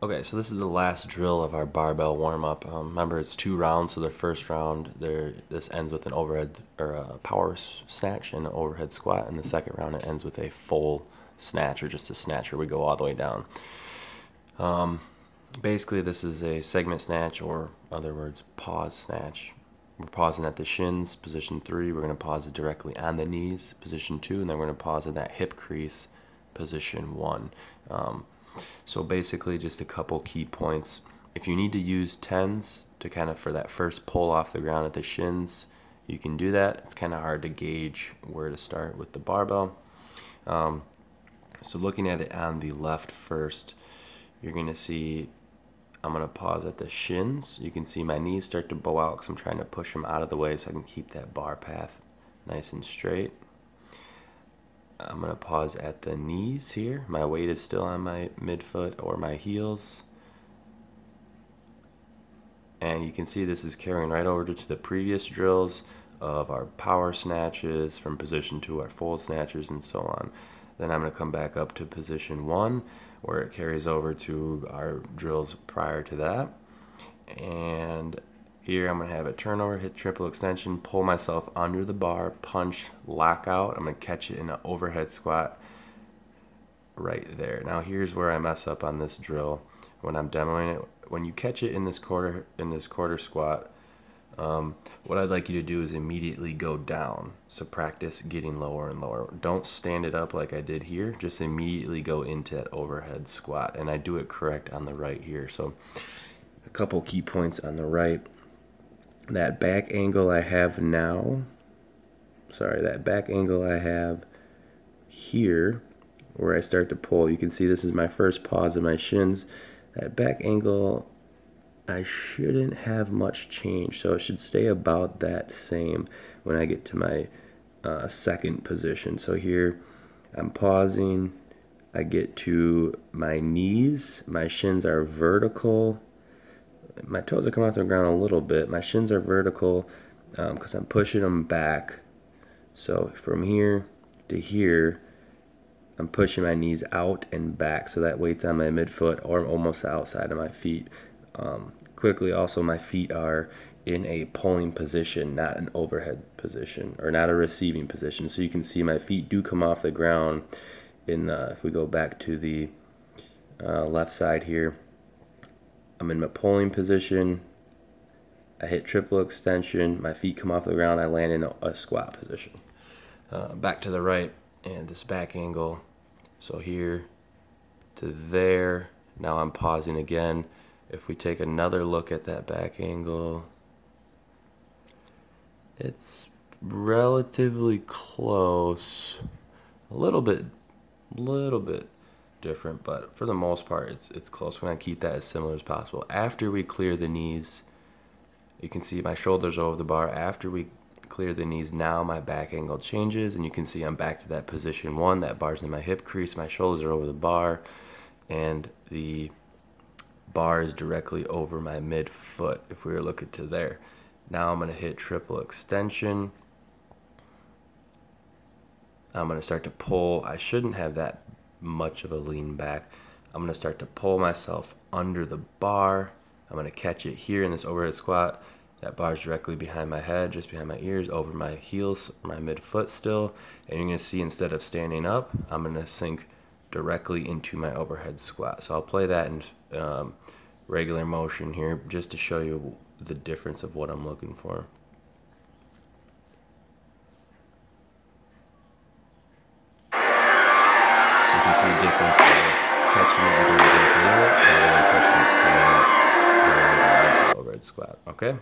Okay, so this is the last drill of our barbell warm-up. Remember, it's 2 rounds, so the first round, this ends with an overhead or a power snatch and an overhead squat, and the second round it ends with a full snatch or just a snatch where we go all the way down. Basically, this is a segment snatch, or in other words, pause snatch. We're pausing at the shins, position 3. We're going to pause it directly on the knees, position 2, and then we're going to pause at that hip crease, position 1. So basically just a couple key points. If you need to use tens to kind of for that first pull off the ground at the shins, you can do that. It's kind of hard to gauge where to start with the barbell. So looking at it on the left first, you're going to see I'm going to pause at the shins. You can see my knees start to bow out because I'm trying to push them out of the way so I can keep that bar path nice and straight. I'm going to pause at the knees here. My weight is still on my midfoot or my heels. And you can see this is carrying right over to the previous drills of our power snatches from position 2, our full snatches, and so on. Then I'm going to come back up to position 1 where it carries over to our drills prior to that. And here I'm going to have a turnover, hit triple extension, pull myself under the bar, punch, lock out. I'm going to catch it in an overhead squat right there. Now here's where I mess up on this drill when I'm demoing it. When you catch it in this quarter squat, what I'd like you to do is immediately go down. So practice getting lower and lower. Don't stand it up like I did here. Just immediately go into that overhead squat. And I do it correct on the right here. So a couple key points on the right. That back angle I have now, that back angle I have here where I start to pull, you can see this is my first pause of my shins. That back angle, I shouldn't have much change, so it should stay about that same when I get to my second position. So here I'm pausing, I get to my knees, my shins are vertical. My toes are coming off the ground a little bit. My shins are vertical because I'm pushing them back. So from here to here, I'm pushing my knees out and back. So that weight's on my midfoot or almost outside of my feet. Quickly, also, my feet are in a pulling position, not an overhead position or not a receiving position. So you can see my feet do come off the ground. If we go back to the left side here, I'm in my pulling position, I hit triple extension, my feet come off the ground, I land in a squat position. Back to the right, and this back angle, so here to there, now I'm pausing again. If we take another look at that back angle, it's relatively close, a little bit different, but for the most part it's close. We're going to keep that as similar as possible. After we clear the knees, you can see my shoulders over the bar. After we clear the knees, now my back angle changes, and you can see I'm back to that position 1. That bar's in my hip crease, my shoulders are over the bar, and the bar is directly over my midfoot if we were looking to there. Now I'm going to hit triple extension. I'm going to start to pull. I shouldn't have that much of a lean back. I'm going to start to pull myself under the bar. I'm going to catch it here in this overhead squat. That bar is directly behind my head, just behind my ears, over my heels, my midfoot still. And you're going to see instead of standing up, I'm going to sink directly into my overhead squat. So I'll play that in regular motion here just to show you the difference of what I'm looking for. See the difference of catching it and then catching it standing up and overhead squat. Okay.